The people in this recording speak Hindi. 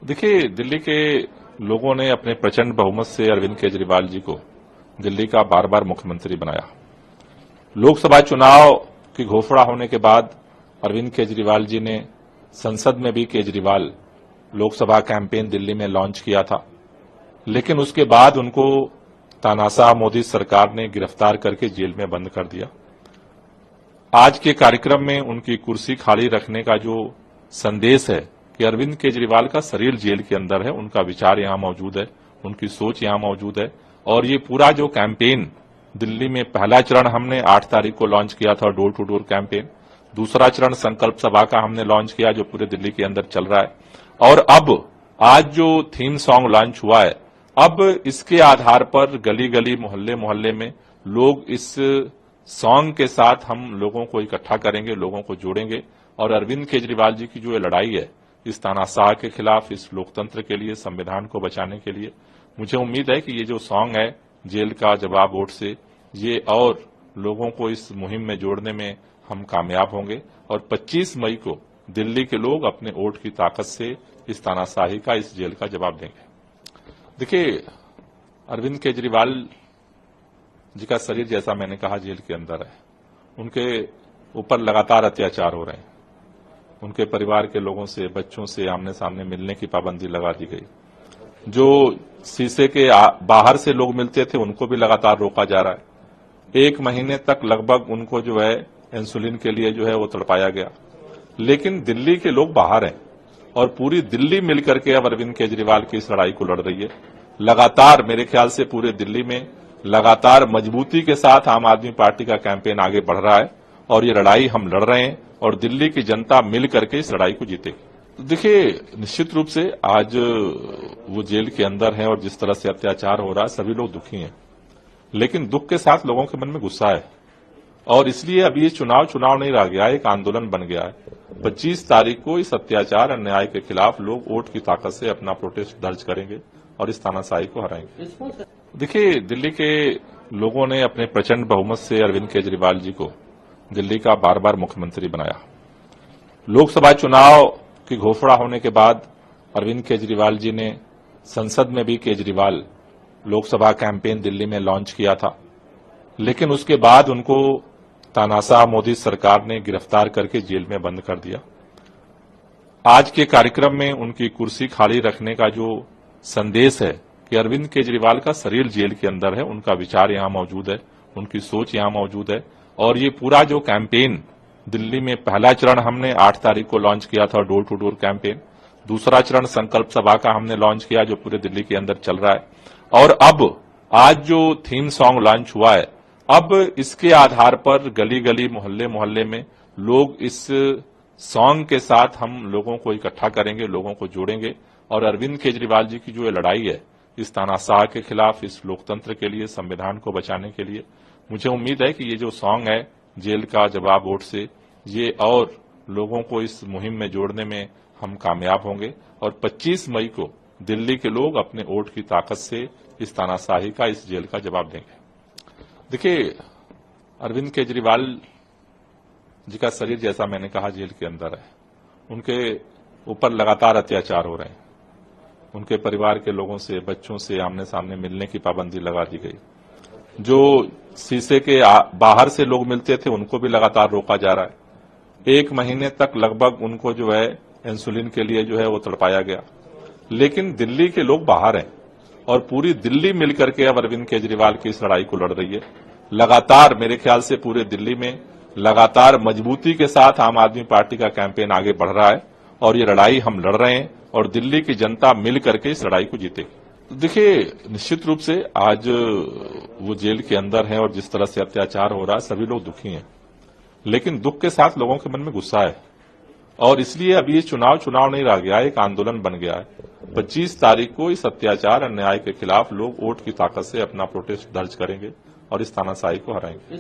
देखिए, दिल्ली के लोगों ने अपने प्रचंड बहुमत से अरविंद केजरीवाल जी को दिल्ली का बार बार मुख्यमंत्री बनाया। लोकसभा चुनाव की घोषणा होने के बाद अरविंद केजरीवाल जी ने संसद में भी केजरीवाल लोकसभा कैंपेन दिल्ली में लॉन्च किया था, लेकिन उसके बाद उनको तानाशाह मोदी सरकार ने गिरफ्तार करके जेल में बंद कर दिया। आज के कार्यक्रम में उनकी कुर्सी खाली रखने का जो संदेश है कि अरविंद केजरीवाल का शरीर जेल के अंदर है, उनका विचार यहां मौजूद है, उनकी सोच यहां मौजूद है। और ये पूरा जो कैंपेन दिल्ली में पहला चरण हमने 8 तारीख को लॉन्च किया था, डोर टू डोर कैंपेन। दूसरा चरण संकल्प सभा का हमने लॉन्च किया, जो पूरे दिल्ली के अंदर चल रहा है। और अब आज जो थीम सॉन्ग लॉन्च हुआ है, अब इसके आधार पर गली गली मोहल्ले मोहल्ले में लोग इस सॉन्ग के साथ हम लोगों को इकट्ठा करेंगे, लोगों को जोड़ेंगे। और अरविंद केजरीवाल जी की जो ये लड़ाई है इस तानाशाह के खिलाफ, इस लोकतंत्र के लिए, संविधान को बचाने के लिए, मुझे उम्मीद है कि ये जो सॉन्ग है जेल का जवाब वोट से, ये और लोगों को इस मुहिम में जोड़ने में हम कामयाब होंगे। और 25 मई को दिल्ली के लोग अपने वोट की ताकत से इस तानाशाही का, इस जेल का जवाब देंगे। देखिए, अरविंद केजरीवाल जी का शरीर, जैसा मैंने कहा, जेल के अंदर है। उनके ऊपर लगातार अत्याचार हो रहे हैं। उनके परिवार के लोगों से, बच्चों से आमने सामने मिलने की पाबंदी लगा दी गई। जो शीशे के बाहर से लोग मिलते थे उनको भी लगातार रोका जा रहा है। 1 महीने तक लगभग उनको जो है इंसुलिन के लिए जो है वो तड़पाया गया। लेकिन दिल्ली के लोग बाहर हैं और पूरी दिल्ली मिलकर के अब अरविंद केजरीवाल की इस लड़ाई को लड़ रही है। लगातार मेरे ख्याल से पूरे दिल्ली में लगातार मजबूती के साथ आम आदमी पार्टी का कैंपेन आगे बढ़ रहा है और ये लड़ाई हम लड़ रहे हैं और दिल्ली की जनता मिल करके इस लड़ाई को जीतेगी। देखिए, निश्चित रूप से आज वो जेल के अंदर है और जिस तरह से अत्याचार हो रहा है, सभी लोग दुखी हैं। लेकिन दुख के साथ लोगों के मन में गुस्सा है और इसलिए अब ये चुनाव नहीं रह गया, एक आंदोलन बन गया है। 25 तारीख को इस अत्याचार अन्याय के खिलाफ लोग वोट की ताकत से अपना प्रोटेस्ट दर्ज करेंगे और इस तानाशाही को हराएंगे। देखिए, दिल्ली के लोगों ने अपने प्रचंड बहुमत से अरविंद केजरीवाल जी को दिल्ली का बार बार मुख्यमंत्री बनाया। लोकसभा चुनाव की घोषणा होने के बाद अरविंद केजरीवाल जी ने संसद में भी केजरीवाल लोकसभा कैंपेन दिल्ली में लॉन्च किया था, लेकिन उसके बाद उनको तानाशाह मोदी सरकार ने गिरफ्तार करके जेल में बंद कर दिया। आज के कार्यक्रम में उनकी कुर्सी खाली रखने का जो संदेश है कि अरविंद केजरीवाल का शरीर जेल के अंदर है, उनका विचार यहां मौजूद है, उनकी सोच यहां मौजूद है। और ये पूरा जो कैंपेन दिल्ली में पहला चरण हमने 8 तारीख को लॉन्च किया था, डोर टू डोर कैंपेन। दूसरा चरण संकल्प सभा का हमने लॉन्च किया, जो पूरे दिल्ली के अंदर चल रहा है। और अब आज जो थीम सॉन्ग लॉन्च हुआ है, अब इसके आधार पर गली गली मोहल्ले मोहल्ले में लोग इस सॉन्ग के साथ हम लोगों को इकट्ठा करेंगे, लोगों को जोड़ेंगे। और अरविंद केजरीवाल जी की जो ये लड़ाई है इस तानाशाह के खिलाफ, इस लोकतंत्र के लिए, संविधान को बचाने के लिए, मुझे उम्मीद है कि ये जो सॉन्ग है जेल का जवाब वोट से, ये और लोगों को इस मुहिम में जोड़ने में हम कामयाब होंगे। और 25 मई को दिल्ली के लोग अपने वोट की ताकत से इस तानाशाही का, इस जेल का जवाब देंगे। देखिए, अरविंद केजरीवाल जी का शरीर, जैसा मैंने कहा, जेल के अंदर है। उनके ऊपर लगातार अत्याचार हो रहे हैं। उनके परिवार के लोगों से, बच्चों से आमने सामने मिलने की पाबंदी लगा दी गई। जो शीशे के बाहर से लोग मिलते थे उनको भी लगातार रोका जा रहा है। 1 महीने तक लगभग उनको जो है इंसुलिन के लिए जो है वो तड़पाया गया। लेकिन दिल्ली के लोग बाहर हैं और पूरी दिल्ली मिलकर के अब अरविंद केजरीवाल की इस लड़ाई को लड़ रही है। लगातार मेरे ख्याल से पूरे दिल्ली में लगातार मजबूती के साथ आम आदमी पार्टी का कैंपेन आगे बढ़ रहा है और ये लड़ाई हम लड़ रहे हैं और दिल्ली की जनता मिल करके इस लड़ाई को जीतेगी। देखिए, निश्चित रूप से आज वो जेल के अंदर है और जिस तरह से अत्याचार हो रहा है, सभी लोग दुखी हैं। लेकिन दुख के साथ लोगों के मन में गुस्सा है और इसलिए अब ये चुनाव नहीं रह गया, एक आंदोलन बन गया है। 25 तारीख को इस अत्याचार अन्याय के खिलाफ लोग वोट की ताकत से अपना प्रोटेस्ट दर्ज करेंगे और इस तानाशाही को हराएंगे।